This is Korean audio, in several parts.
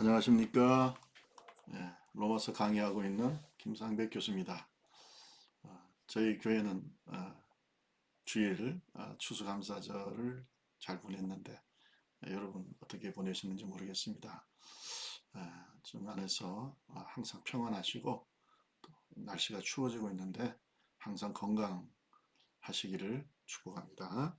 안녕하십니까? 로마서 강의하고 있는 김상백 교수입니다. 저희 교회는 주일 추수감사절을 잘 보냈는데 여러분 어떻게 보내셨는지 모르겠습니다. 좀 안에서 항상 평안하시고 또 날씨가 추워지고 있는데 항상 건강하시기를 축복합니다.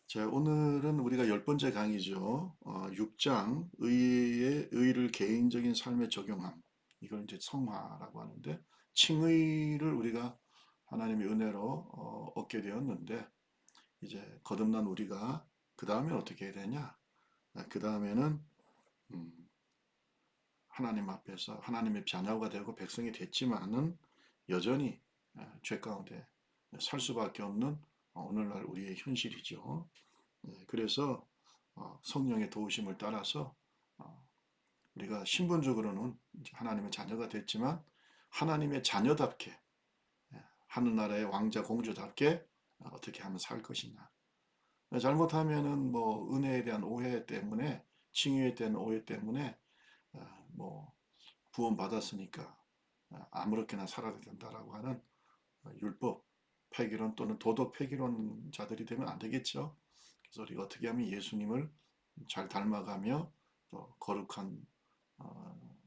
자, 오늘은 우리가 열 번째 강의죠. 6장 의의 의를 개인적인 삶에 적용함. 이걸 이제 성화라고 하는데 칭의를 우리가 하나님의 은혜로 얻게 되었는데 이제 거듭난 우리가 그 다음에 어떻게 해야 되냐? 그 다음에는 하나님 앞에서 하나님의 자녀가 되고 백성이 됐지만은 여전히 죄 가운데 살 수밖에 없는 오늘날 우리의 현실이죠. 그래서 성령의 도우심을 따라서 어, 우리가 신분적으로는 하나님의 자녀가 됐지만 하나님의 자녀답게 하늘나라의 왕자 공주답게 어떻게 하면 살 것이냐. 잘못하면은 뭐 은혜에 대한 오해 때문에 칭의에 대한 오해 때문에 뭐 구원 받았으니까 아무렇게나 살아야 된다라고 하는 율법 폐기론 또는 도덕 폐기론자들이 되면 안 되겠죠. 그래서 우리가 어떻게 하면 예수님을 잘 닮아가며 또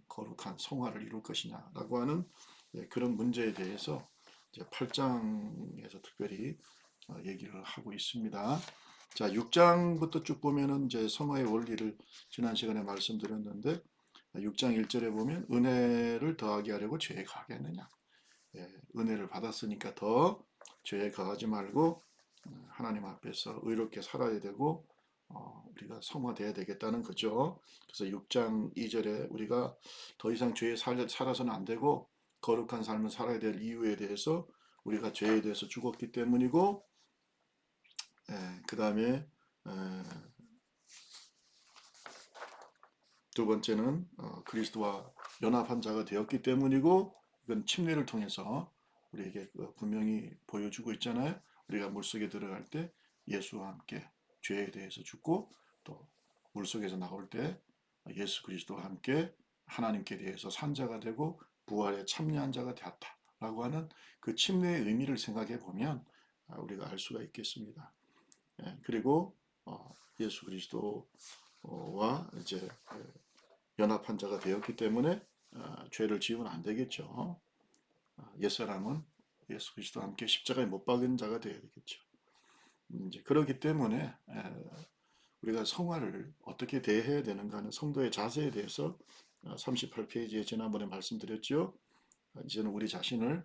거룩한 성화를 이룰 것이냐라고 하는 그런 문제에 대해서 이제 8장에서 특별히 얘기를 하고 있습니다. 자, 6장부터 쭉 보면은 이제 성화의 원리를 지난 시간에 말씀드렸는데 6장 1절에 보면 은혜를 더하게 하려고 죄에 가겠느냐. 은혜를 받았으니까 더 죄에 가하지 말고 하나님 앞에서 의롭게 살아야 되고 우리가 성화돼야 되겠다는 거죠. 그래서 6장 2절에 우리가 더 이상 죄에 살아서는 안 되고 거룩한 삶을 살아야 될 이유에 대해서 우리가 죄에 대해서 죽었기 때문이고 그 다음에 두 번째는 그리스도와 연합한 자가 되었기 때문이고 이건 침례를 통해서 우리에게 분명히 보여주고 있잖아요. 우리가 물속에 들어갈 때 예수와 함께 죄에 대해서 죽고 또 물속에서 나올 때 예수 그리스도와 함께 하나님께 대해서 산 자가 되고 부활에 참여한 자가 되었다라고 하는 그 침례의 의미를 생각해 보면 우리가 알 수가 있겠습니다. 그리고 예수 그리스도와 이제 연합한 자가 되었기 때문에 죄를 지으면 안 되겠죠. 옛사람은 예수 그리스도와 함께 십자가에 못 박은 자가 되어야 되겠죠. 이제 그렇기 때문에 우리가 성화를 어떻게 대해야 되는가 하는 성도의 자세에 대해서 38페이지에 지난번에 말씀드렸죠. 이제는 우리 자신을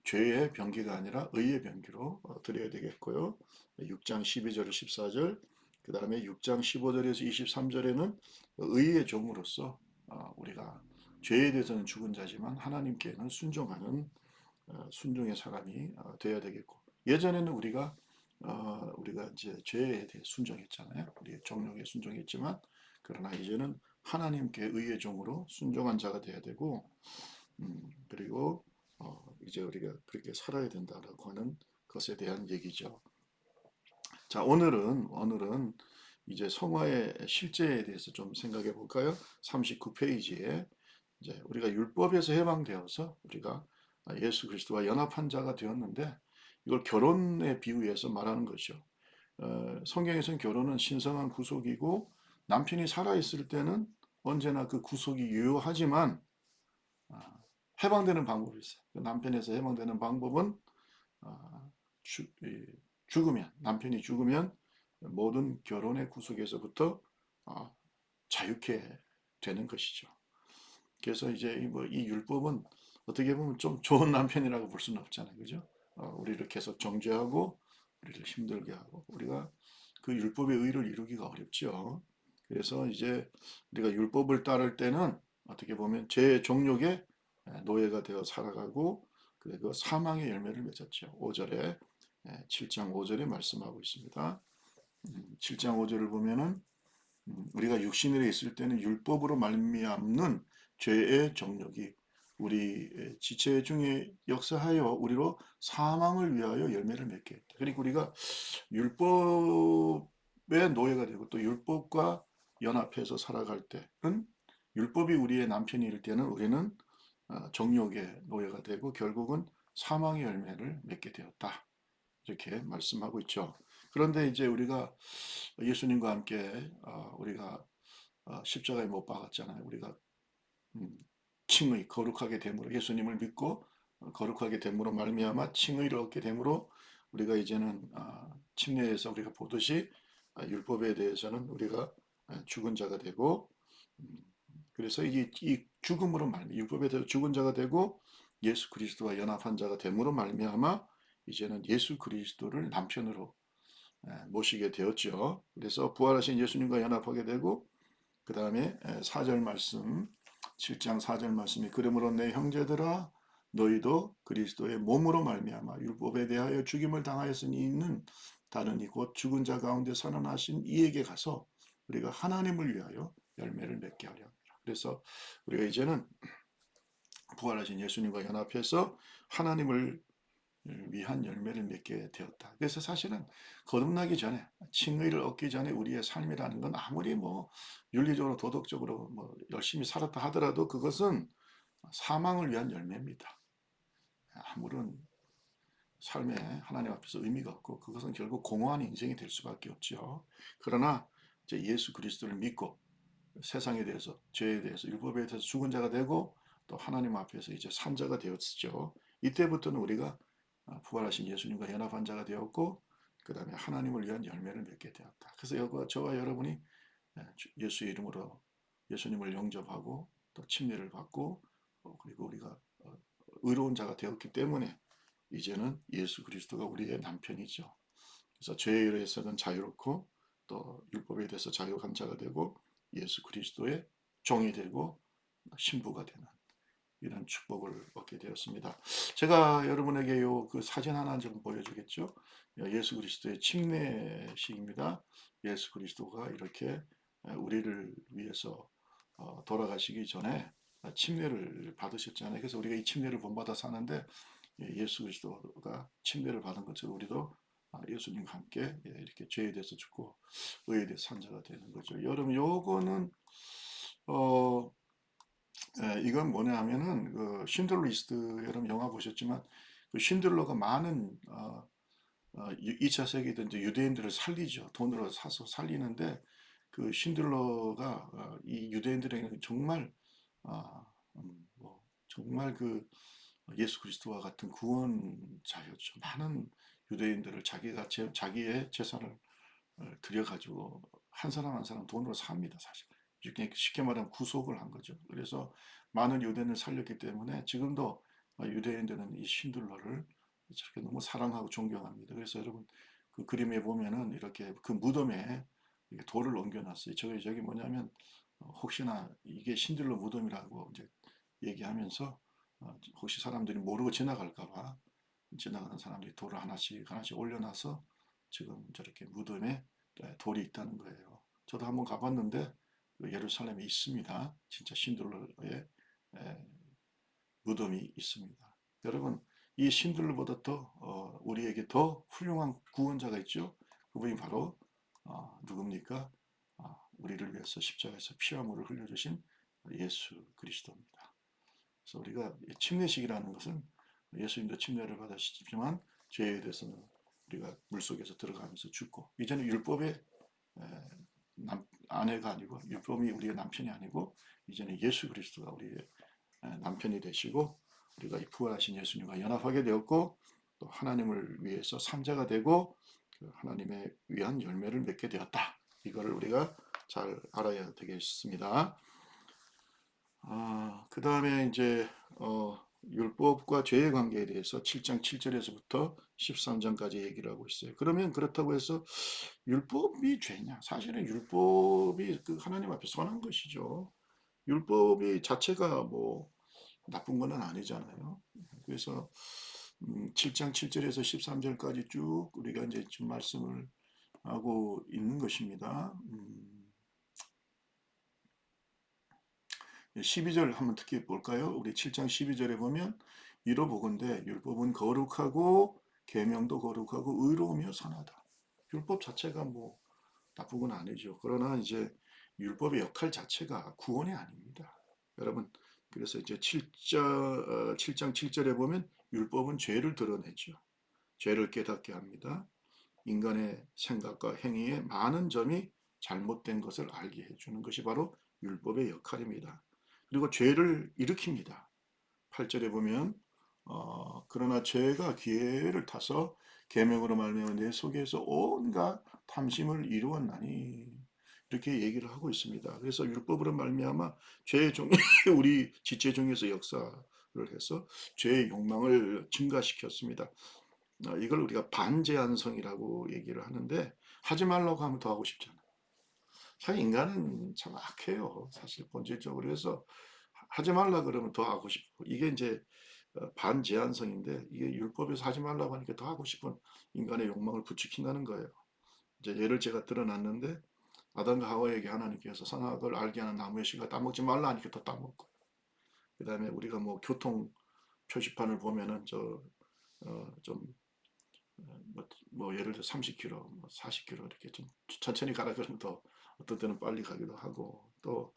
죄의 병기가 아니라 의의 병기로 드려야 되겠고요. 6장 12절 14절 그 다음에 6장 15절에서 23절에는 의의 종으로서 우리가 죄에 대해서는 죽은 자지만 하나님께는 순종하는 순종의 사람이 되어야 되겠고 예전에는 우리가 이제 죄에 대해 순종했잖아요. 우리의 정욕에 순종했지만 그러나 이제는 하나님께 의의 종으로 순종한 자가 되어야 되고 그리고 이제 우리가 그렇게 살아야 된다라고 하는 것에 대한 얘기죠. 자, 오늘은 이제 성화의 실제에 대해서 좀 생각해 볼까요? 39페이지에 이제 우리가 율법에서 해방되어서 우리가 예수 그리스도와 연합한 자가 되었는데 이걸 결혼에 비유해서 말하는 것이죠. 성경에서는 결혼은 신성한 구속이고 남편이 살아있을 때는 언제나 그 구속이 유효하지만 해방되는 방법이 있어요. 그 남편에서 해방되는 방법은 아, 죽으면 남편이 죽으면 모든 결혼의 구속에서부터 자유케 되는 것이죠. 그래서 이제 이 율법은 어떻게 보면 좀 좋은 남편이라고 볼 수는 없잖아요, 그죠? 우리를 계속 정죄하고 우리를 힘들게 하고 우리가 그 율법의 의를 이루기가 어렵죠. 그래서 이제 우리가 율법을 따를 때는 어떻게 보면 제 종욕의 노예가 되어 살아가고 그리고 사망의 열매를 맺었죠. 5절에 7장 5절에 말씀하고 있습니다. 7장 5절을 보면은 우리가 육신에 있을 때는 율법으로 말미암는 죄의 정욕이 우리 지체 중에 역사하여 우리로 사망을 위하여 열매를 맺게 했다. 그러니까 우리가 율법의 노예가 되고 또 율법과 연합해서 살아갈 때는 율법이 우리의 남편이 될 때는 우리는 정욕의 노예가 되고 결국은 사망의 열매를 맺게 되었다. 이렇게 말씀하고 있죠. 그런데 이제 우리가 예수님과 함께 우리가 십자가에 못 박았잖아요. 우리가 음, 칭의 거룩하게 됨으로 예수님을 믿고 거룩하게 됨으로 말미암아 칭의를 얻게 됨으로 우리가 이제는 침례에서 우리가 보듯이 율법에 대해서는 우리가 죽은 자가 되고 음, 그래서 이 죽음으로 말미 율법에 대해서 죽은 자가 되고 예수 그리스도와 연합한 자가 됨으로 말미암아 이제는 예수 그리스도를 남편으로 모시게 되었죠. 그래서 부활하신 예수님과 연합하게 되고 그 다음에 4절 말씀 7장 4절 말씀이 그러므로 내 형제들아 너희도 그리스도의 몸으로 말미암아 율법에 대하여 죽임을 당하였으니 이는 다른 이곧 죽은 자 가운데 살아나신 이에게 가서 우리가 하나님을 위하여 열매를 맺게 하려 합니다. 그래서 우리가 이제는 부활하신 예수님과 연합해서 하나님을 위한 열매를 맺게 되었다. 그래서 사실은 거듭나기 전에 칭의를 얻기 전에 우리의 삶이라는 건 아무리 뭐 윤리적으로 도덕적으로 뭐 열심히 살았다 하더라도 그것은 사망을 위한 열매입니다. 아무런 삶에 하나님 앞에서 의미가 없고 그것은 결국 공허한 인생이 될 수밖에 없죠. 그러나 이제 예수 그리스도를 믿고 세상에 대해서 죄에 대해서 율법에 대해서 죽은 자가 되고 또 하나님 앞에서 이제 산 자가 되었죠. 이때부터는 우리가 부활하신 예수님과 연합한 자가 되었고 그 다음에 하나님을 위한 열매를 맺게 되었다. 그래서 저와 여러분이 예수의 이름으로 예수님을 영접하고 또 침례를 받고 그리고 우리가 의로운 자가 되었기 때문에 이제는 예수 그리스도가 우리의 남편이죠. 그래서 죄에 대해서는 자유롭고 또 율법에 대해서 자유한 자가 되고 예수 그리스도의 종이 되고 신부가 되는 이런 축복을 얻게 되었습니다. 제가 여러분에게 그 사진 하나 좀 보여주겠죠. 예수 그리스도의 침례식입니다. 예수 그리스도가 이렇게 우리를 위해서 돌아가시기 전에 침례를 받으셨잖아요. 그래서 우리가 이 침례를 본받아 사는데 예수 그리스도가 침례를 받은 것처럼 우리도 예수님과 함께 이렇게 죄에 대해서 죽고 의에 대해서 산 자가 되는 거죠. 여러분 요거는 어 이건 뭐냐 하면은 그 신들러 리스트 여러분 영화 보셨지만 그 신들러가 많은 2차 세계 때 이제 유대인들을 살리죠. 돈으로 사서 살리는데 그 신들러가 이 유대인들에게 정말 뭐 정말 그 예수 그리스도와 같은 구원자였죠. 많은 유대인들을 자기의 재산을 들여가지고 한 사람 한 사람 돈으로 삽니다, 사실. 쉽게 말하면 구속을 한 거죠. 그래서 많은 유대인을 살렸기 때문에 지금도 유대인들은 이 신들러를 저렇게 너무 사랑하고 존경합니다. 그래서 여러분 그 그림에 보면은 이렇게 그 무덤에 이렇게 돌을 옮겨놨어요. 저기 뭐냐면 혹시나 이게 신들러 무덤이라고 이제 얘기하면서 혹시 사람들이 모르고 지나갈까봐 지나가는 사람들이 돌을 하나씩 하나씩 올려놔서 지금 저렇게 무덤에 돌이 있다는 거예요. 저도 한번 가봤는데 예루살렘에 있습니다. 진짜 신들러의 무덤이 있습니다. 여러분 이 신들보다 더 우리에게 더 훌륭한 구원자가 있죠. 그분이 바로 누굽니까? 우리를 위해서 십자가에서 피와 물을 흘려주신 예수 그리스도입니다. 그래서 우리가 침례식이라는 것은 예수님도 침례를 받으시지만 죄에 대해서는 우리가 물속에서 들어가면서 죽고 이제는 율법의 아내가 아니고 율법이 우리의 남편이 아니고 이제는 예수 그리스도가 우리의 남편이 되시고 우리가 이 부활하신 예수님과 연합하게 되었고 또 하나님을 위해서 산자가 되고 그 하나님의 위한 열매를 맺게 되었다. 이거를 우리가 잘 알아야 되겠습니다. 그 다음에 이제 율법과 죄의 관계에 대해서 7장 7절에서부터 13장까지 얘기를 하고 있어요. 그러면 그렇다고 해서 율법이 죄냐? 사실은 율법이 그 하나님 앞에 선한 것이죠. 율법이 자체가 뭐 나쁜 건 아니잖아요. 그래서 7장 7절에서 13절까지 쭉 우리가 이제 지금 말씀을 하고 있는 것입니다. 12절 한번 특히 볼까요? 우리 7장 12절에 보면 이로 보건대 율법은 거룩하고 계명도 거룩하고 의로우며 선하다. 율법 자체가 뭐 나쁜 건 아니죠. 그러나 이제 율법의 역할 자체가 구원이 아닙니다. 여러분, 그래서 이제 7장 7절에 보면 율법은 죄를 드러내죠. 죄를 깨닫게 합니다. 인간의 생각과 행위의 많은 점이 잘못된 것을 알게 해주는 것이 바로 율법의 역할입니다. 그리고 죄를 일으킵니다. 8절에 보면 그러나 죄가 기회를 타서 계명으로 말미암아 내 속에서 온갖 탐심을 이루었나니 이렇게 얘기를 하고 있습니다. 그래서 율법으로 말미암아 죄의 종이 우리 지체 중에서 역사를 해서 죄의 욕망을 증가시켰습니다. 이걸 우리가 반제한성이라고 얘기를 하는데 하지 말라고 하면 더 하고 싶잖아요. 사실 인간은 참 악해요. 사실 본질적으로. 그래서 하지 말라 그러면 더 하고 싶고 이게 이제 반제한성인데 이게 율법에서 하지 말라고 하니까 더 하고 싶은 인간의 욕망을 부추긴다는 거예요. 이제 예를 제가 들어놨는데 아담과 하와에게 하나님께서 선악을 알게 하는 나무의 씨가 따먹지 말라 하니까 더 따먹고 그 다음에 우리가 뭐 교통 표시판을 보면은 좀 예를 들어 30km, 40km 이렇게 좀 천천히 가라 그러면 더 어떤 때는 빨리 가기도 하고 또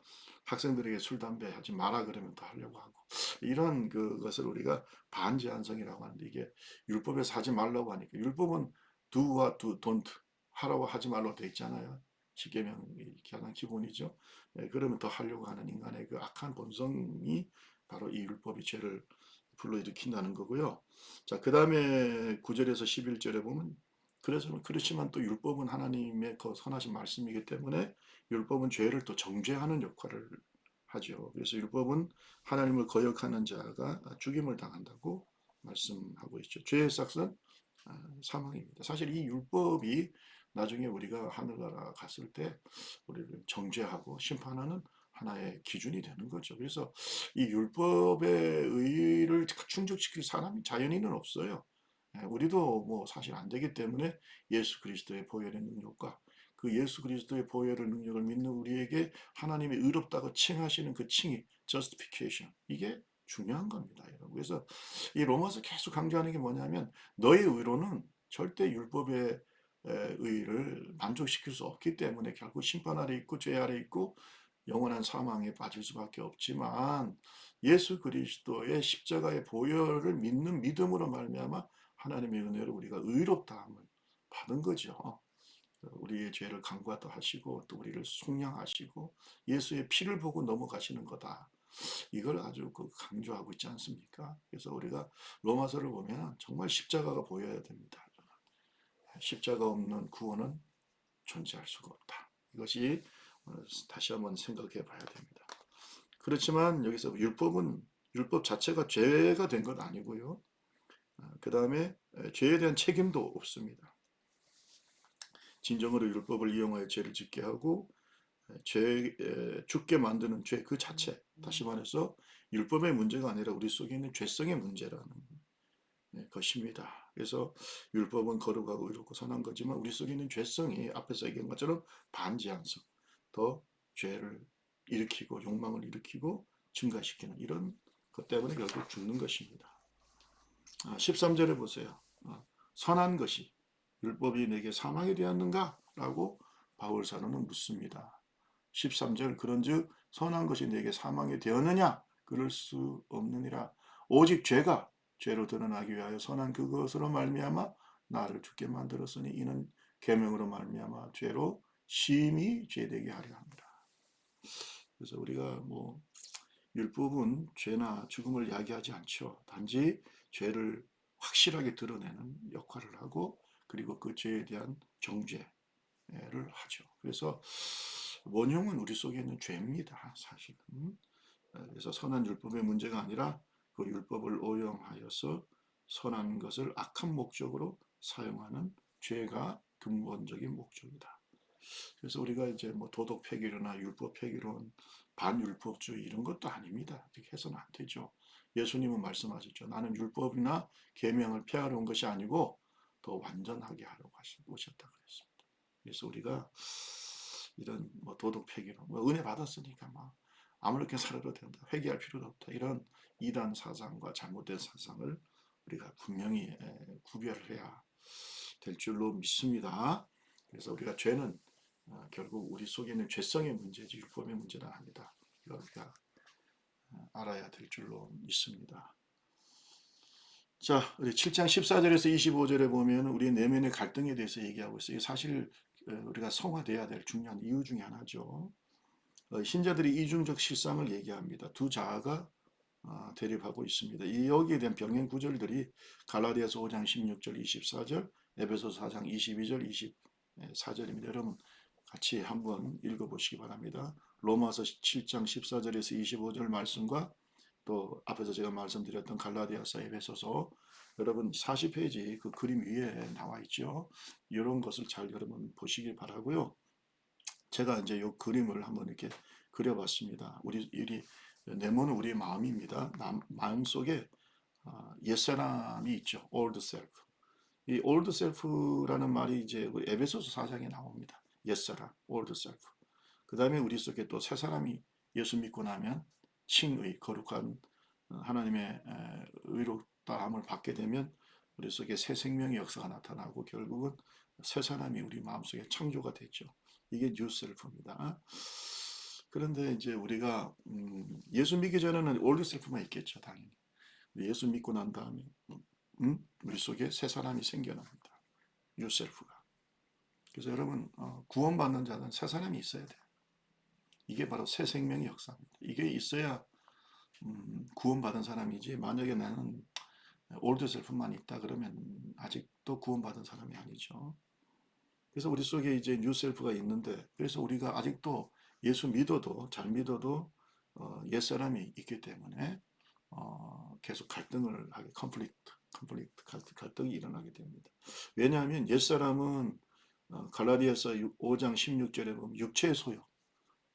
학생들에게 술, 담배 하지 마라 그러면 더 하려고 하고 이런 그것을 우리가 반제한성이라고 하는데 이게 율법에서 하지 말라고 하니까 율법은 do와 don't 하라고 하지 말라고 되어 있잖아요. 십계명이 가장 기본이죠. 그러면 더 하려고 하는 인간의 그 악한 본성이 바로 이 율법이 죄를 불러일으킨다는 거고요. 자, 그 다음에 9절에서 11절에 보면 그렇지만 또 율법은 하나님의 그 선하신 말씀이기 때문에 율법은 죄를 또 정죄하는 역할을 하죠. 그래서 율법은 하나님을 거역하는 자가 죽임을 당한다고 말씀하고 있죠. 죄의 삭은 사망입니다. 사실 이 율법이 나중에 우리가 하늘나라 갔을 때 우리를 정죄하고 심판하는 하나의 기준이 되는 거죠. 그래서 이 율법의 의를 충족시킬 사람이 자연인은 없어요. 우리도 뭐 사실 안 되기 때문에 예수 그리스도의 보혈의 능력과 그 예수 그리스도의 보혈의 능력을 믿는 우리에게 하나님이 의롭다고 칭하시는 그 칭의, justification 이게 중요한 겁니다, 여러분. 그래서 이 로마서 계속 강조하는 게 뭐냐면 너의 의로는 절대 율법의 의를 만족시킬 수 없기 때문에 결국 심판 아래 있고 죄 아래 있고 영원한 사망에 빠질 수밖에 없지만 예수 그리스도의 십자가의 보혈을 믿는 믿음으로 말미암아 하나님의 은혜로 우리가 의롭다함을 받은 거죠. 우리의 죄를 간과도 하시고 또 우리를 속량하시고 예수의 피를 보고 넘어가시는 거다. 이걸 아주 강조하고 있지 않습니까? 그래서 우리가 로마서를 보면 정말 십자가가 보여야 됩니다. 십자가 없는 구원은 존재할 수가 없다. 이것이 다시 한번 생각해 봐야 됩니다. 그렇지만 여기서 율법 자체가 죄가 된 건 아니고요. 그 다음에 죄에 대한 책임도 없습니다. 진정으로 율법을 이용하여 죄를 짓게 하고 죽게 만드는 죄 그 자체, 다시 말해서 율법의 문제가 아니라 우리 속에 있는 죄성의 문제라는 것입니다. 그래서 율법은 거룩하고 의롭고 선한 거지만 우리 속에 있는 죄성이 앞에서 얘기한 것처럼 반지향성, 더 죄를 일으키고 욕망을 일으키고 증가시키는 이런 것 때문에 결국 죽는 것입니다. 13절에 보세요. 선한 것이 율법이 내게 사망이 되었는가? 라고 바울 사도는 묻습니다. 13절 그런즉 선한 것이 내게 사망이 되었느냐? 그럴 수 없느니라. 오직 죄가 죄로 드러나기 위하여 선한 그것으로 말미암아 나를 죽게 만들었으니 이는 계명으로 말미암아 죄로 심히 죄되게 하려 합니다. 그래서 우리가 율법은 죄나 죽음을 야기하지 않죠. 단지 죄를 확실하게 드러내는 역할을 하고 그리고 그 죄에 대한 정죄를 하죠. 그래서 원흉은 우리 속에 있는 죄입니다. 사실은. 그래서 선한 율법의 문제가 아니라 그 율법을 오용하여서 선한 것을 악한 목적으로 사용하는 죄가 근본적인 목적이다. 그래서 우리가 이제 도덕 폐기론이나 율법 폐기론, 반율법주의 이런 것도 아닙니다. 이렇게 해서는 안 되죠. 예수님은 말씀하셨죠. 나는 율법이나 계명을 폐하러 온 것이 아니고 더 완전하게 하려고 오셨다 그랬습니다. 그래서 우리가 이런 도덕 폐기론, 은혜 받았으니까 아무렇게 살아도 된다. 회개할 필요도 없다. 이런 이단 사상과 잘못된 사상을 우리가 분명히 구별해야 될 줄로 믿습니다. 그래서 우리가 죄는 결국 우리 속에 있는 죄성의 문제지 율법의 문제는 아니다. 이걸 우리가 알아야 될 줄로 믿습니다. 자, 우리 7장 14절에서 25절에 보면 우리 내면의 갈등에 대해서 얘기하고 있어요. 이게 사실 우리가 성화돼야 될 중요한 이유 중에 하나죠. 신자들이 이중적 실상을 얘기합니다. 두 자아가 대립하고 있습니다. 이 여기에 대한 병행 구절들이 갈라디아서 5장 16절 24절, 에베소서 4장 22절 24절입니다. 여러분 같이 한번 읽어보시기 바랍니다. 로마서 7장 14절에서 25절 말씀과 또 앞에서 제가 말씀드렸던 갈라디아서, 에베소서 여러분 40페이지 그 그림 위에 나와 있죠. 이런 것을 잘 여러분 보시길 바라고요. 제가 이제 이 그림을 한번 이렇게 그려봤습니다. 우리 네모는 우리의 마음입니다. 마음 속에 옛사람이 있죠. old self. 이 old self라는 말이 이제 에베소서 4장에 나옵니다. 옛사람, old self. 그 다음에 우리 속에 또 새 사람이 예수 믿고 나면 칭의, 거룩한 하나님의 의롭다함을 받게 되면 우리 속에 새 생명의 역사가 나타나고 결국은 새 사람이 우리 마음속에 창조가 되죠. 이게 뉴 셀프입니다. 그런데 이제 우리가 예수 믿기 전에는 올드 셀프만 있겠죠, 당연히. 예수 믿고 난 다음에 우리 속에 새 사람이 생겨납니다. 뉴 셀프가. 그래서 여러분 구원받는 자는 새 사람이 있어야 돼요. 이게 바로 새 생명의 역사입니다. 이게 있어야 구원받은 사람이지 만약에 나는 올드 셀프만 있다 그러면 아직도 구원받은 사람이 아니죠. 그래서 우리 속에 이제 뉴 셀프가 있는데 그래서 우리가 아직도 예수 믿어도 잘 믿어도 옛사람이 있기 때문에 계속 갈등을 하게 갈등이 일어나게 됩니다. 왜냐하면 옛사람은 갈라디아서 5장 16절에 보면 육체의 소욕,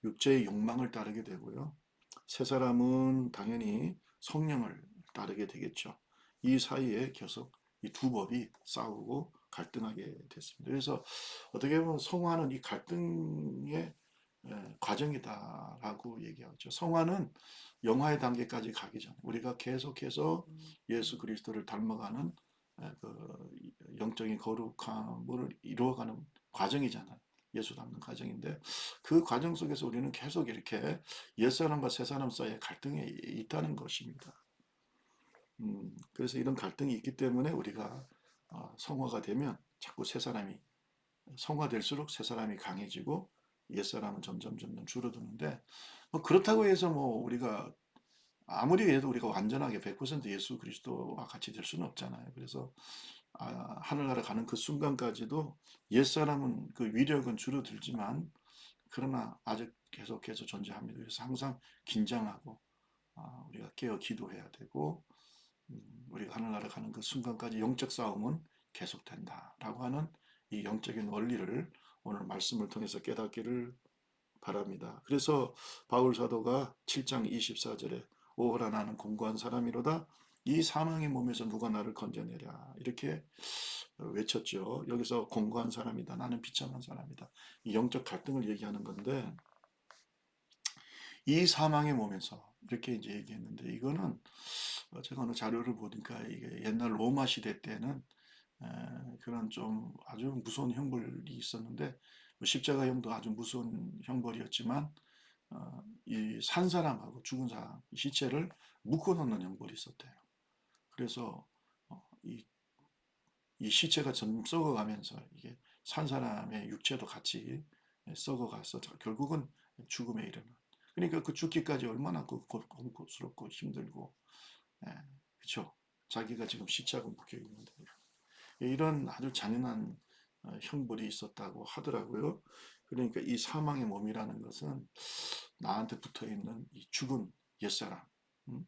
육체의 욕망을 따르게 되고요. 새 사람은 당연히 성령을 따르게 되겠죠. 이 사이에 계속 이 두 법이 싸우고 갈등하게 됐습니다. 그래서 어떻게 보면 성화는 이 갈등의 과정이다라고 얘기하죠. 성화는 영화의 단계까지 가기 전에 우리가 계속해서 예수 그리스도를 닮아가는 그 영적인 거룩함을 이루어가는 과정이잖아요. 예수 닮는 과정인데 그 과정 속에서 우리는 계속 이렇게 옛사람과 새사람 사이에 갈등이 있다는 것입니다. 그래서 이런 갈등이 있기 때문에 우리가 성화가 되면 자꾸 새사람이 성화될수록 새사람이 강해지고 옛사람은 점점 줄어드는데 뭐 그렇다고 해서 뭐 우리가 아무리 해도 우리가 완전하게 100% 예수 그리스도와 같이 될 수는 없잖아요. 그래서 하늘나라 가는 그 순간까지도 옛사람은 그 위력은 줄어들지만 그러나 아직 계속해서 존재합니다. 그래서 항상 긴장하고 우리가 깨어 기도해야 되고 우리가 하늘나라 가는 그 순간까지 영적 싸움은 계속된다라고 하는 이 영적인 원리를 오늘 말씀을 통해서 깨닫기를 바랍니다. 그래서 바울 사도가 7장 24절에 오호라 나는 공고한 사람이로다 이 사망의 몸에서 누가 나를 건져내랴 이렇게 외쳤죠. 여기서 공고한 사람이다. 나는 비참한 사람이다. 이 영적 갈등을 얘기하는 건데 이 사망의 몸에서 이렇게 이제 얘기했는데 이거는 제가 어느 자료를 보니까 이게 옛날 로마 시대 때는 그런 좀 아주 무서운 형벌이 있었는데 십자가형도 아주 무서운 형벌이었지만 이 산 사람하고 죽은 사람 시체를 묶어놓는 형벌이 있었대요. 그래서 이 시체가 점 썩어가면서 이게 산 사람의 육체도 같이 썩어가서 결국은 죽음에 이르는. 그러니까 그 죽기까지 얼마나 공고스럽고 힘들고, 그렇죠? 자기가 지금 시체하고 묶여 있는데 이런 아주 잔인한 형벌이 있었다고 하더라고요. 그러니까 이 사망의 몸이라는 것은 나한테 붙어 있는 이 죽은 옛사람, 음?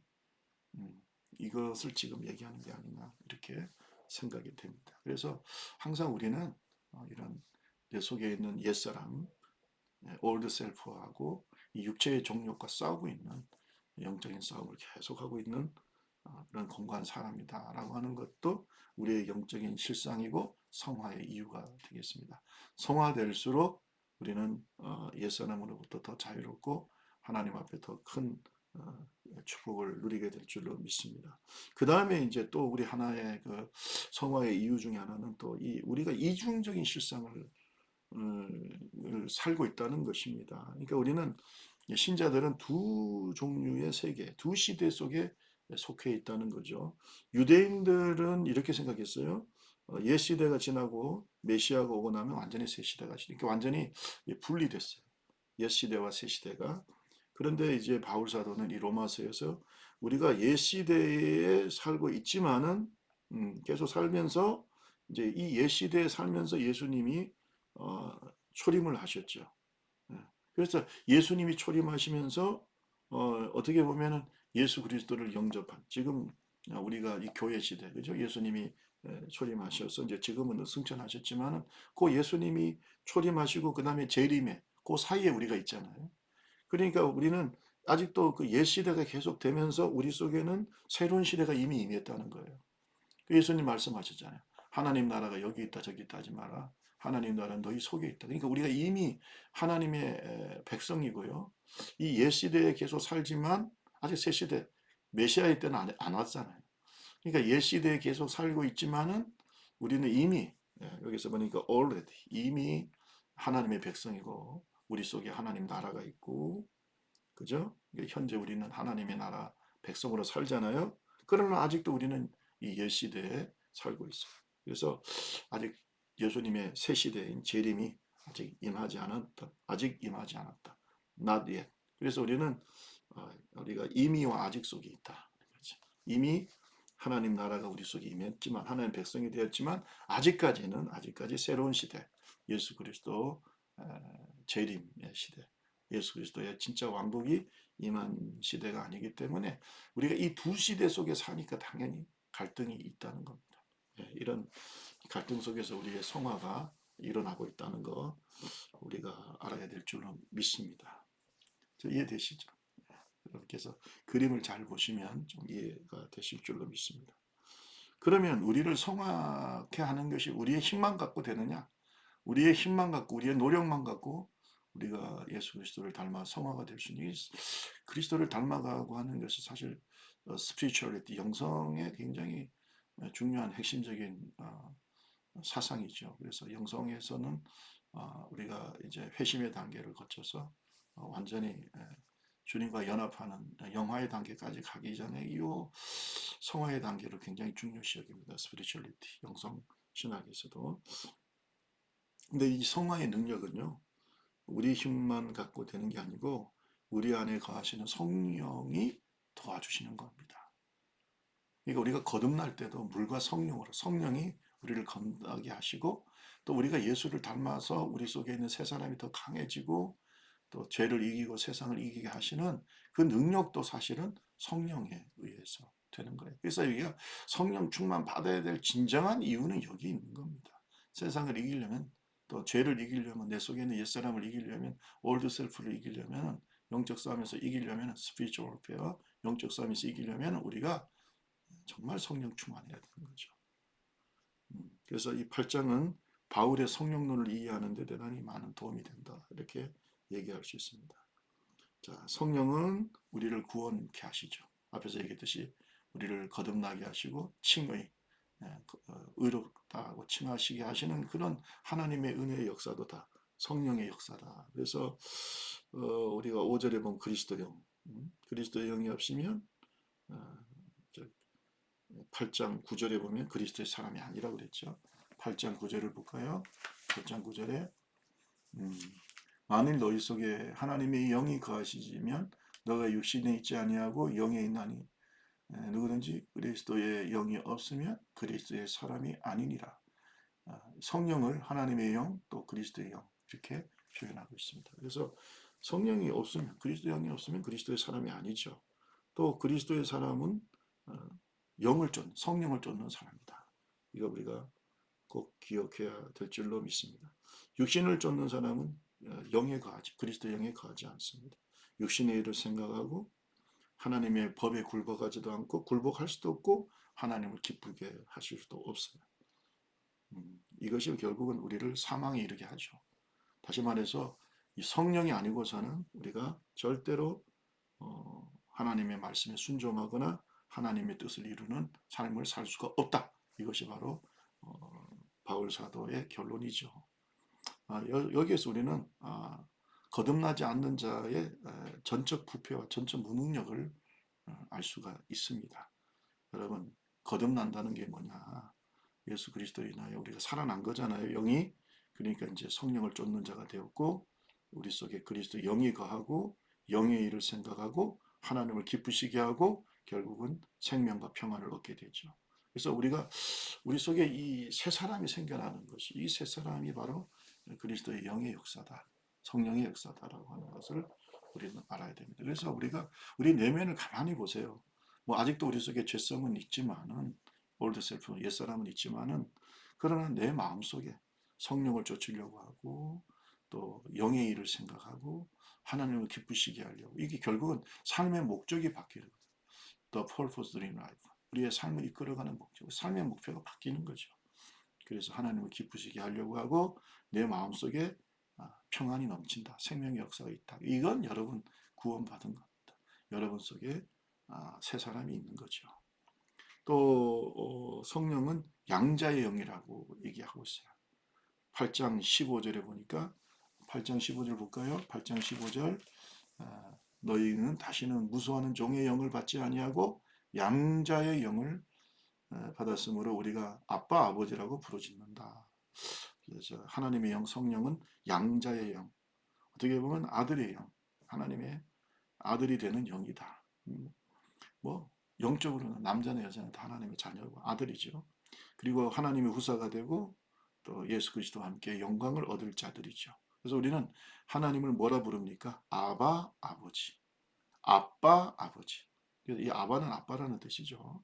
이것을 지금 얘기하는 게 아니나 이렇게 생각이 됩니다. 그래서 항상 우리는 이런 내 속에 있는 옛사람, 올드 셀프하고 이 육체의 종욕과 싸우고 있는 영적인 싸움을 계속하고 있는 그런 공고한 사람이다라고 하는 것도 우리의 영적인 실상이고 성화의 이유가 되겠습니다. 성화될수록 우리는 옛사람으로부터 더 자유롭고 하나님 앞에 더 큰 축복을 누리게 될 줄로 믿습니다. 그 다음에 이제 또 우리 하나의 그 성화의 이유 중에 하나는 또 이 우리가 이중적인 실상을 살고 있다는 것입니다. 그러니까 우리는 신자들은 두 종류의 세계, 두 시대 속에 속해 있다는 거죠. 유대인들은 이렇게 생각했어요. 옛 시대가 지나고 메시아가 오고 나면 완전히 새 시대가 그러니까 완전히 분리됐어요. 옛 시대와 새 시대가. 그런데 이제 바울 사도는 이 로마서에서 우리가 옛 시대에 살고 있지만은 계속 살면서 이제 이 옛 시대에 살면서 예수님이 어, 초림을 하셨죠. 예. 그래서 예수님이 초림하시면서 어떻게 보면은 예수 그리스도를 영접한 지금 우리가 이 교회 시대 그죠? 예수님이 초림하셔서 이제 지금은 승천하셨지만은 그 예수님이 초림하시고 그 다음에 재림에 그 사이에 우리가 있잖아요. 그러니까 우리는 아직도 그 옛 시대가 계속되면서 우리 속에는 새로운 시대가 이미 임했다는 거예요. 그 예수님 말씀하셨잖아요. 하나님 나라가 여기 있다 저기 있다 하지 마라. 하나님 나라는 너희 속에 있다. 그러니까 우리가 이미 하나님의 백성이고요. 이 옛 시대에 계속 살지만 아직 새 시대 메시아의 때는 안 왔잖아요. 그러니까 옛 시대에 계속 살고 있지만은 우리는 이미 여기서 보니까 already 이미 하나님의 백성이고 우리 속에 하나님 나라가 있고 그죠? 현재 우리는 하나님의 나라 백성으로 살잖아요. 그러나 아직도 우리는 이 옛 시대에 살고 있어요. 그래서 아직 예수님의 새 시대인 재림이 아직 임하지 않았다. 아직 임하지 않았다. Not yet. 그래서 우리는 우리가 이미와 아직 속에 있다. 그렇죠? 이미 하나님 나라가 우리 속에 임했지만 하나님 백성이 되었지만 아직까지 새로운 시대 예수 그리스도 재림의 시대 예수 그리스도의 진짜 왕국이 임한 시대가 아니기 때문에 우리가 이 두 시대 속에 사니까 당연히 갈등이 있다는 겁니다. 이런 갈등 속에서 우리의 성화가 일어나고 있다는 거 우리가 알아야 될 줄로 믿습니다. 이해되시죠? 이렇게 해서 그림을 잘 보시면 좀 이해가 되실 줄로 믿습니다. 그러면 우리를 성화케 하는 것이 우리의 힘만 갖고 되느냐? 우리의 힘만 갖고 우리의 노력만 갖고 우리가 예수 그리스도를 닮아 성화가 될 수 있는 그리스도를 닮아가고 하는 것이 사실 스피리추얼리티 영성의 굉장히 중요한 핵심적인 사상이죠. 그래서 영성에서는 우리가 이제 회심의 단계를 거쳐서 완전히 주님과 연합하는 영화의 단계까지 가기 전에 이 성화의 단계를 굉장히 중요시 여깁니다. 스피리추얼리티 영성 신학에서도. 근데 이 성화의 능력은요. 우리 힘만 갖고 되는 게 아니고 우리 안에 거하시는 성령이 도와주시는 겁니다. 그러니까 우리가 거듭날 때도 물과 성령으로 성령이 우리를 건하게 하시고 또 우리가 예수를 닮아서 우리 속에 있는 새 사람이 더 강해지고 또 죄를 이기고 세상을 이기게 하시는 그 능력도 사실은 성령에 의해서 되는 거예요. 그래서 우리가 성령 충만 받아야 될 진정한 이유는 여기 있는 겁니다. 세상을 이기려면 또 죄를 이기려면 내 속에 있는 옛사람을 이기려면 올드 셀프를 이기려면 영적 싸움에서 이기려면 스피리추얼 워페어 영적 싸움에서 이기려면 우리가 정말 성령 충만해야 되는 거죠. 그래서 이 8장은 바울의 성령론을 이해하는 데 대단히 많은 도움이 된다. 이렇게 얘기할 수 있습니다. 자, 성령은 우리를 구원케 하시죠. 앞에서 얘기했듯이 우리를 거듭나게 하시고 칭의, 의롭다고 칭하시게 하시는 그런 하나님의 은혜의 역사도 다 성령의 역사다. 그래서 우리가 5절에 보면 그리스도의 영, 그리스도의 영이 없으면 8장 9절에 보면 그리스도의 사람이 아니라고 그랬죠. 8장 9절을 볼까요? 8장 9절에 만일 너희 속에 하나님의 영이 거하시면 너가 육신에 있지 아니하고 영에 있나니 누구든지 그리스도의 영이 없으면 그리스도의 사람이 아니니라. 성령을 하나님의 영 또 그리스도의 영 이렇게 표현하고 있습니다. 그래서 성령이 없으면 그리스도의 영이 없으면 그리스도의 사람이 아니죠. 또 그리스도의 사람은 영을 쫓는 성령을 쫓는 사람이다. 이거 우리가 꼭 기억해야 될 줄로 믿습니다. 육신을 쫓는 사람은 영에 거하지 그리스도 영에 거하지 않습니다. 육신의 일을 생각하고 하나님의 법에 굴복하지도 않고 굴복할 수도 없고 하나님을 기쁘게 하실 수도 없어요. 이것이 결국은 우리를 사망에 이르게 하죠. 다시 말해서 이 성령이 아니고서는 우리가 절대로 하나님의 말씀에 순종하거나 하나님의 뜻을 이루는 삶을 살 수가 없다. 이것이 바로 바울 사도의 결론이죠. 여기에서 우리는 거듭나지 않는 자의 전적 부패와 전적 무능력을 알 수가 있습니다. 여러분, 거듭난다는 게 뭐냐? 예수 그리스도로 인하여 우리가 살아난 거잖아요. 영이. 그러니까 이제 성령을 쫓는 자가 되었고, 우리 속에 그리스도 영이 거하고 영의 일을 생각하고 하나님을 기쁘시게 하고 결국은 생명과 평안을 얻게 되죠. 그래서 우리 속에 이 새 사람이 생겨나는 것이, 이 새 사람이 바로 그리스도의 영의 역사다, 성령의 역사다라고 하는 것을 우리는 알아야 됩니다. 그래서 우리 내면을 가만히 보세요. 뭐 아직도 우리 속에 죄성은 있지만은, 올드 셀프, 옛사람은 있지만은, 그러나 내 마음속에 성령을 쫓으려고 하고 또 영의 일을 생각하고 하나님을 기쁘시게 하려고, 이게 결국은 삶의 목적이 바뀌는 거예요. The purpose dream life. 우리의 삶을 이끌어가는 목적, 삶의 목표가 바뀌는 거죠. 그래서 하나님을 기쁘시게 하려고 하고 내 마음속에 평안이 넘친다, 생명의 역사가 있다. 이건 여러분 구원받은 겁니다. 여러분 속에 새 사람이 있는 거죠. 또 성령은 양자의 영이라고 얘기하고 있어요. 8장 15절에 보니까, 8장 15절 볼까요? 8장 15절, 너희는 다시는 무수하는 종의 영을 받지 아니하고 양자의 영을 받았으므로 우리가 아빠 아버지라고 부르짖는다. 그래서 하나님의 영, 성령은 양자의 영, 어떻게 보면 아들의 영, 하나님의 아들이 되는 영이다. 뭐 영적으로는 남자나 여자나 다 하나님의 자녀고 아들이죠. 그리고 하나님의 후사가 되고 또 예수 그리스도와 함께 영광을 얻을 자들이죠. 그래서 우리는 하나님을 뭐라 부릅니까? 아바 아버지, 아빠 아버지. 그래서 이 아바는 아빠라는 뜻이죠.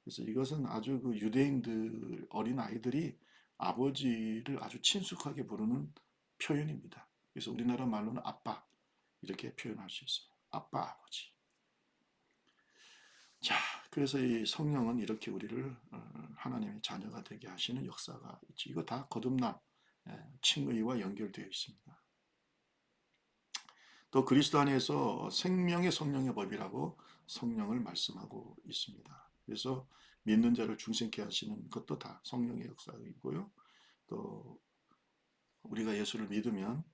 그래서 이것은 아주 그 유대인들, 어린 아이들이 아버지를 아주 친숙하게 부르는 표현입니다. 그래서 우리나라 말로는 아빠, 이렇게 표현할 수 있어요. 아빠 아버지. 자, 그래서 이 성령은 이렇게 우리를 하나님의 자녀가 되게 하시는 역사가 있죠. 이거 다 거듭남, 칭의와 연결되어 있습니다. 또 그리스도 안에서 생명의 성령의 법이라고 성령을 말씀하고 있습니다. 그래서 믿는 자를 중생케 하시는 것도 다 성령의 역사이고요. 또 우리가 예수를 믿으면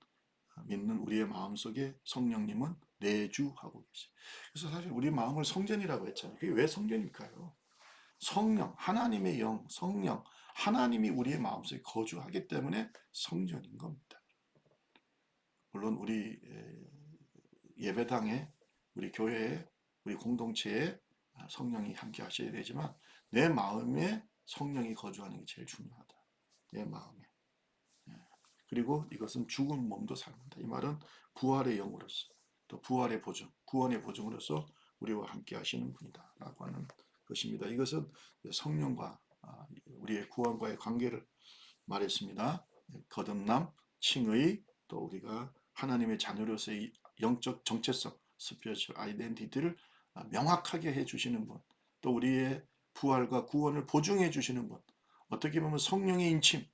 믿는 우리의 마음속에 성령님은 내주하고 계세요. 그래서 사실 우리 마음을 성전이라고 했잖아요. 그게 왜 성전일까요? 성령, 하나님의 영, 성령, 하나님이 우리의 마음속에 거주하기 때문에 성전인 겁니다. 물론 우리 예배당에, 우리 교회에, 우리 공동체에 성령이 함께 하셔야 되지만 내 마음에 성령이 거주하는 게 제일 중요하다. 내 마음에. 그리고 이것은 죽은 몸도 살린다. 이 말은 부활의 영으로서, 또 부활의 보증, 구원의 보증으로서 우리와 함께 하시는 분이다 라고 하는 것입니다. 이것은 성령과 우리의 구원과의 관계를 말했습니다. 거듭남, 칭의, 또 우리가 하나님의 자녀로서의 영적 정체성, 스피리추얼 아이덴티티를 명확하게 해주시는 분, 또 우리의 부활과 구원을 보증해 주시는 분, 어떻게 보면 성령의 인침,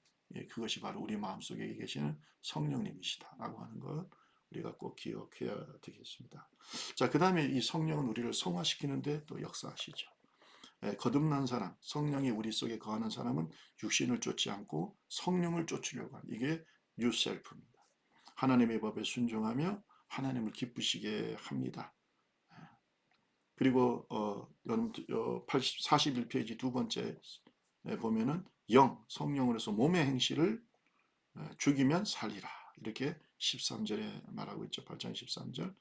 그것이 바로 우리 마음속에 계시는 성령님이시다 라고 하는 것 우리가 꼭 기억해야 되겠습니다. 자, 그 다음에 이 성령은 우리를 성화시키는데 또 역사하시죠. 거듭난 사람, 성령이 우리 속에 거하는 사람은 육신을 쫓지 않고 성령을 쫓으려고 하는, 이게 뉴셀프입니다. 하나님의 법에 순종하며 하나님을 기쁘시게 합니다. 그리고 여러분 41페이지 두 번째 보면은 성령으로서 몸의 행실을 죽이면 살리라, 이렇게 13절에 말하고 있죠. 8장 13절.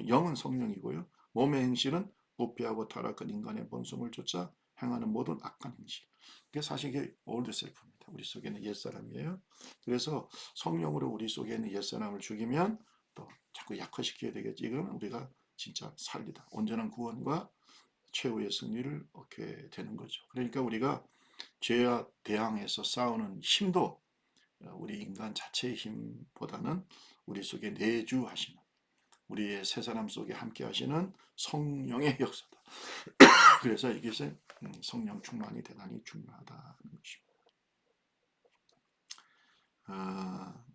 영은 성령이고요. 몸의 행실은 부패하고 타락한 인간의 본성을 쫓아 행하는 모든 악한 행실. 그게 사실 이게 올드 셀프입니다. 우리 속에는 옛사람이에요. 그래서 성령으로 우리 속에 있는 옛사람을 죽이면 또 자꾸 약화시켜야 되겠지. 이건 우리가 진짜 살리다, 온전한 구원과 최후의 승리를 얻게 되는 거죠. 그러니까 우리가 죄와 대항해서 싸우는 힘도 우리 인간 자체의 힘보다는 우리 속에 내주하시는, 우리의 새 사람 속에 함께 하시는 성령의 역사다. 그래서 이것은 성령 충만이 대단히 중요하다는 것입니다.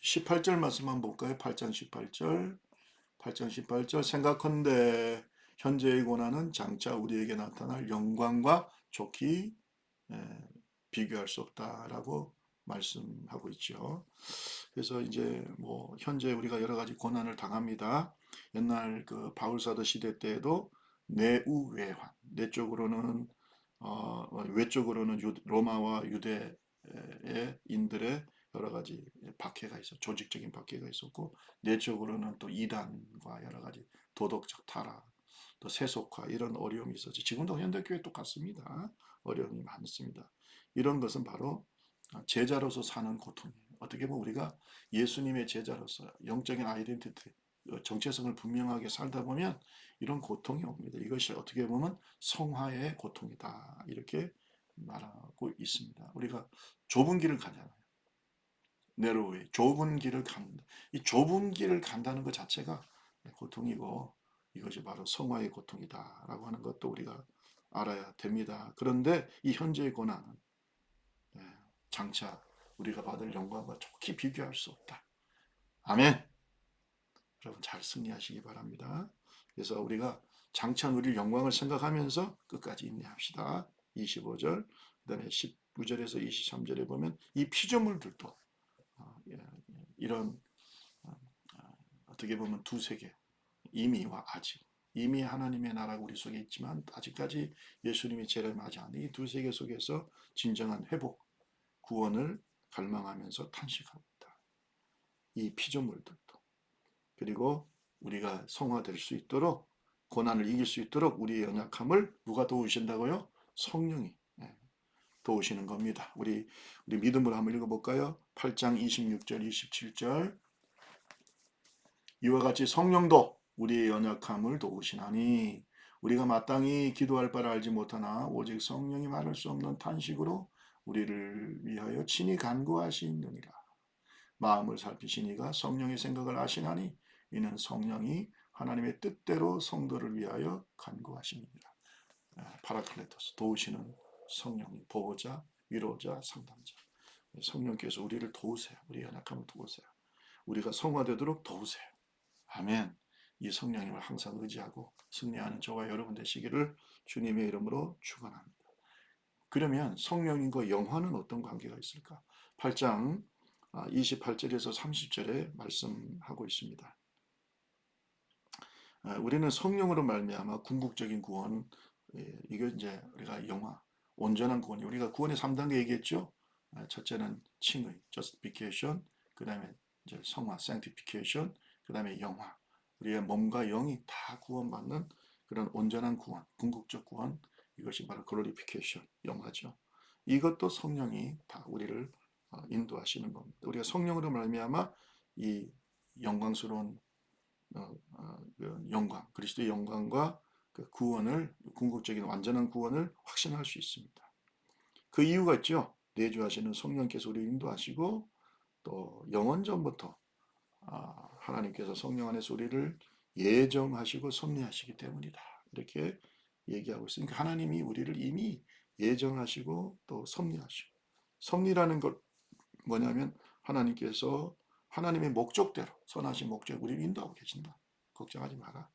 18절 말씀 한번 볼까요? 8장 18절. 8장 18절. 생각컨대 현재의 고난은 장차 우리에게 나타날 영광과 좋게 비교할 수 없다라고 말씀하고 있죠. 그래서 이제 뭐 현재 우리가 여러 가지 고난을 당합니다. 옛날 그 바울사도 시대 때에도 내우외환, 내적으로는 외적으로는 로마와 유대의 인들의 여러 가지 박해가 있어, 조직적인 박해가 있었고, 내적으로는 또 이단과 여러 가지 도덕적 타락, 또 세속화 이런 어려움이 있었지. 지금도 현대교회 똑같습니다. 어려움이 많습니다. 이런 것은 바로 제자로서 사는 고통이에요. 어떻게 보면 우리가 예수님의 제자로서 영적인 아이덴티티, 정체성을 분명하게 살다 보면 이런 고통이 옵니다. 이것이 어떻게 보면 성화의 고통이다. 이렇게 말하고 있습니다. 우리가 좁은 길을 가잖아요. 내로웨이, 좁은 길을 간다. 이 좁은 길을 간다는 것 자체가 고통이고 이것이 바로 성화의 고통이다라고 하는 것도 우리가 알아야 됩니다. 그런데 이 현재의 고난은 장차 우리가 받을 영광과 좋게 비교할 수 없다. 아멘. 여러분 잘 승리하시기 바랍니다. 그래서 우리가 장차 누릴 영광을 생각하면서 끝까지 인내합시다. 25절, 그다음에 19절에서 23절에 보면 이 피조물들도 이런 어떻게 보면 두 세계, 이미와 아직. 이미 하나님의 나라가 우리 속에 있지만 아직까지 예수님의 재림하지 않은 이 두 세계 속에서 진정한 회복, 구원을 갈망하면서 탄식합니다. 이 피조물들도. 그리고 우리가 성화될 수 있도록, 고난을 이길 수 있도록 우리의 연약함을 누가 도우신다고요? 성령이 도우시는 겁니다. 우리 믿음으로 한번 읽어볼까요? 8장 26절 27절. 이와 같이 성령도 우리의 연약함을 도우시나니 우리가 마땅히 기도할 바를 알지 못하나 오직 성령이 말할 수 없는 탄식으로 우리를 위하여 친히 간구하시느니라. 마음을 살피시니가 성령의 생각을 아시나니 이는 성령이 하나님의 뜻대로 성도를 위하여 간구하십니다. 파라클레토스, 도우시는 성령이 보호자, 위로자, 상담자. 성령께서 우리를 도우세요. 우리 연약함을 도우세요. 우리가 성화되도록 도우세요. 아멘. 이 성령님을 항상 의지하고 승리하는 저와 여러분 되시기를 주님의 이름으로 축원합니다. 그러면 성령님과 영화는 어떤 관계가 있을까? 8장 28절에서 30절에 말씀하고 있습니다. 우리는 성령으로 말미암아 궁극적인 구원, 이거 이제 우리가 영화, 온전한 구원이 우리가 구원의 3단계 얘기했죠. 첫째는 칭의, justification, 그 다음에 이제 성화, sanctification, 그 다음에 영화. 우리의 몸과 영이 다 구원받는 그런 온전한 구원, 궁극적 구원, 이것이 바로 glorification, 영화죠. 이것도 성령이 다 우리를 인도하시는 겁니다. 우리가 성령으로 말미암아 이 영광스러운 그 영광, 그리스도의 영광과 그 구원을, 궁극적인 완전한 구원을 확신할 수 있습니다. 그 이유가 있죠. 내주하시는 성령께서 우리를 인도하시고 또 영원 전부터 하나님께서 성령 안에서 우리를 예정하시고 섭리하시기 때문이다. 이렇게 얘기하고 있으니까 하나님이 우리를 이미 예정하시고 또 섭리하시고, 섭리라는 것 뭐냐면 하나님께서 하나님의 목적대로, 선하신 목적 우리를 인도하고 계신다. 걱정하지 마라.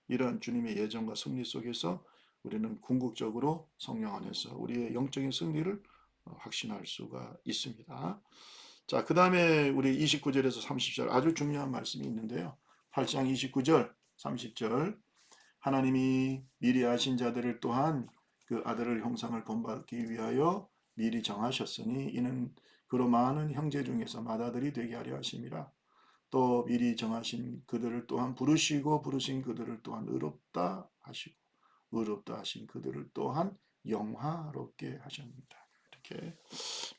이런 주님의 예정과 섭리 속에서 우리는 궁극적으로 성령 안에서 우리의 영적인 승리를 확신할 수가 있습니다. 자, 그 다음에 우리 29절에서 30절 아주 중요한 말씀이 있는데요. 8장 29절, 30절. 하나님이 미리 아신 자들을 또한 그 아들을 형상을 본받기 위하여 미리 정하셨으니 이는 그로 많은 형제 중에서 맏아들이 되게 하려 하심이라. 또 미리 정하신 그들을 또한 부르시고 부르신 그들을 또한 의롭다 하시고 의롭다 하신 그들을 또한 영화롭게 하셨습니다. 이렇게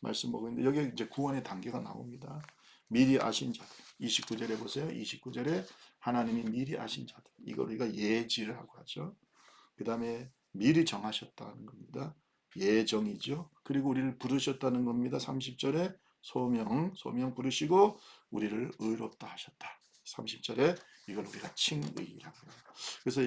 말씀하고 있는데 여기 이제 구원의 단계가 나옵니다. 미리 아신 자들. 29절에 보세요. 29절에 하나님이 미리 아신 자들. 이걸 우리가 예지라고 하죠. 그 다음에 미리 정하셨다는 겁니다. 예정이죠. 그리고 우리를 부르셨다는 겁니다. 30절에 소명 부르시고 우리를 의롭다 하셨다. 30절에 이걸 우리가 칭의라고 해요. 그래서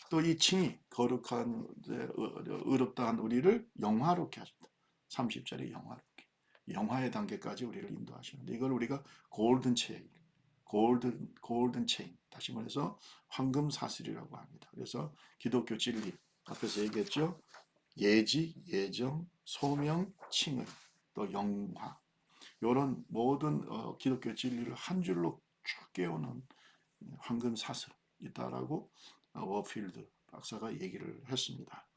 또 이 칭의, 거룩한 의롭다 한 우리를 영화롭게 하셨다. 30절에 영화롭게. 영화의 단계까지 우리를 인도하시는데 이걸 우리가 골든 체인, 골든 체인, 다시 말해서 황금 사슬이라고 합니다. 그래서 기독교 진리 앞에서 얘기했죠. 예지, 예정, 소명, 칭의. 또 영화, 이런 모든 기독교 진리를 한 줄로 쭉 깨우는 황금 사슬이 있다라고 워필드 박사가 얘기를 했습니다.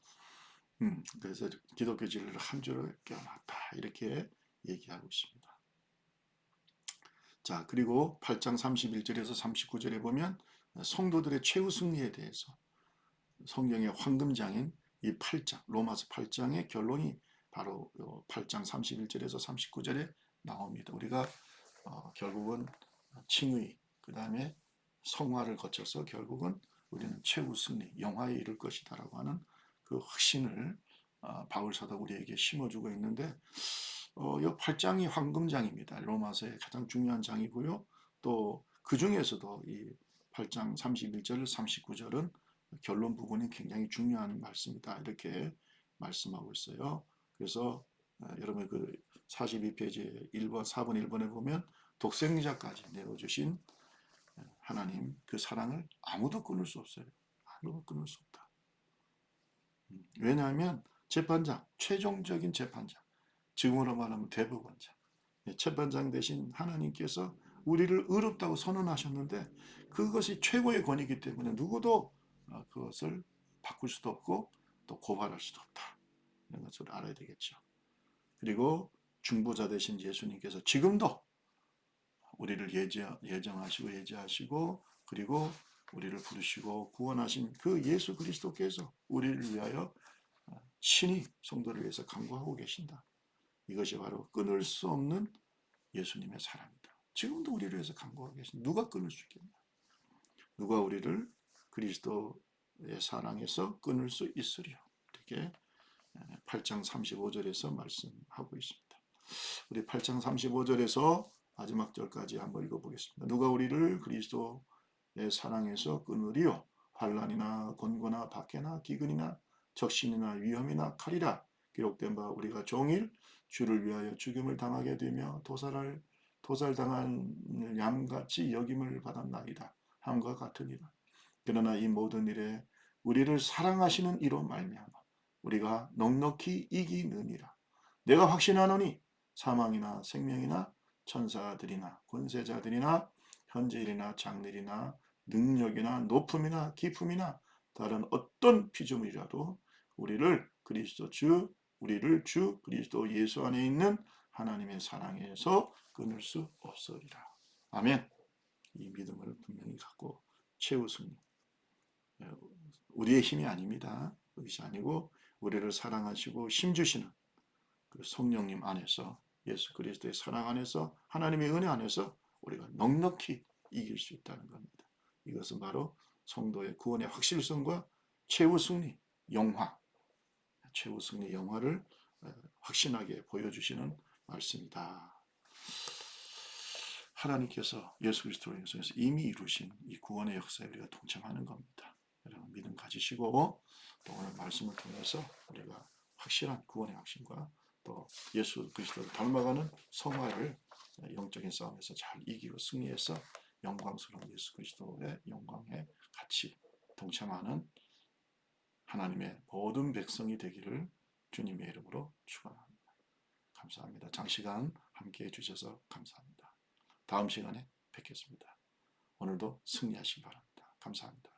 그래서 기독교 진리를 한 줄을 깨어났다 이렇게 얘기하고 있습니다. 자, 그리고 8장 31절에서 39절에 보면 성도들의 최후 승리에 대해서 성경의 황금장인 이 8장, 로마서 8장의 결론이 바로 8장 31절에서 39절에 나옵니다. 우리가 결국은 칭의, 그 다음에 성화를 거쳐서 결국은 우리는 최후 승리, 영화에 이를 것이다라고 하는 그 확신을 바울 사도가 우리에게 심어주고 있는데 이 8장이 황금장입니다. 로마서의 가장 중요한 장이고요. 또 그 중에서도 이 8장 31절, 39절은 결론 부분이 굉장히 중요한 말씀이다. 이렇게 말씀하고 있어요. 그래서 여러분 그 42페이지 1번, 4번, 1번에 보면 독생자까지 내어주신 하나님 그 사랑을 아무도 끊을 수 없어요. 아무도 끊을 수 없다. 왜냐하면 재판장, 최종적인 재판장, 지금으로 말하면 대법원장, 재판장 대신 하나님께서 우리를 의롭다고 선언하셨는데 그것이 최고의 권위이기 때문에 누구도 그것을 바꿀 수도 없고 또 고발할 수도 없다. 이런 것을 알아야 되겠죠. 그리고 중보자 되신 예수님께서 지금도 우리를 예정하시고 예지하시고 그리고 우리를 부르시고 구원하신 그 예수 그리스도께서 우리를 위하여 친히 성도를 위해서 간구하고 계신다. 이것이 바로 끊을 수 없는 예수님의 사랑이다. 지금도 우리를 위해서 간구하고 계신다. 누가 끊을 수 있겠냐? 누가 우리를 그리스도의 사랑에서 끊을 수 있으리요? 이렇게 8장 35절에서 말씀하고 있습니다. 우리 8장 35절에서 마지막 절까지 한번 읽어보겠습니다. 누가 우리를 그리스도의 사랑에서 끊으리요? 환난이나 곤고나 박해나 기근이나 적신이나 위험이나 칼이라 기록된 바 우리가 종일 주를 위하여 죽임을 당하게 되며 도살당한 양같이 여김을 받았나이다. 함과 같으니라. 그러나 이 모든 일에 우리를 사랑하시는 이로 말미암아 우리가 넉넉히 이기느니라. 내가 확신하노니 사망이나 생명이나 천사들이나 권세자들이나 현재일이나 장래일이나 능력이나 높음이나 깊음이나 다른 어떤 피조물이라도 우리를 주 그리스도 예수 안에 있는 하나님의 사랑에서 끊을 수 없으리라. 아멘. 이 믿음을 분명히 갖고 최후 승리. 우리의 힘이 아닙니다. 그것이 아니고 우리를 사랑하시고 힘주시는 그 성령님 안에서 예수 그리스도의 사랑 안에서 하나님의 은혜 안에서 우리가 넉넉히 이길 수 있다는 겁니다. 이것은 바로 성도의 구원의 확실성과 최후 승리 영화, 최후 승리 영화를 확신하게 보여주시는 말씀이다. 하나님께서 예수 그리스도를 통해서 이미 이루신 이 구원의 역사에 우리가 동참하는 겁니다. 여러분 믿음 가지시고 또 오늘 말씀을 통해서 우리가 확실한 구원의 확신과 또 예수 그리스도를 닮아가는 성화를 영적인 싸움에서 잘 이기고 승리해서 영광스러운 예수 그리스도의 영광에 같이 동참하는 하나님의 모든 백성이 되기를 주님의 이름으로 축원합니다. 감사합니다. 장시간 함께해 주셔서 감사합니다. 다음 시간에 뵙겠습니다. 오늘도 승리하시기 바랍니다. 감사합니다.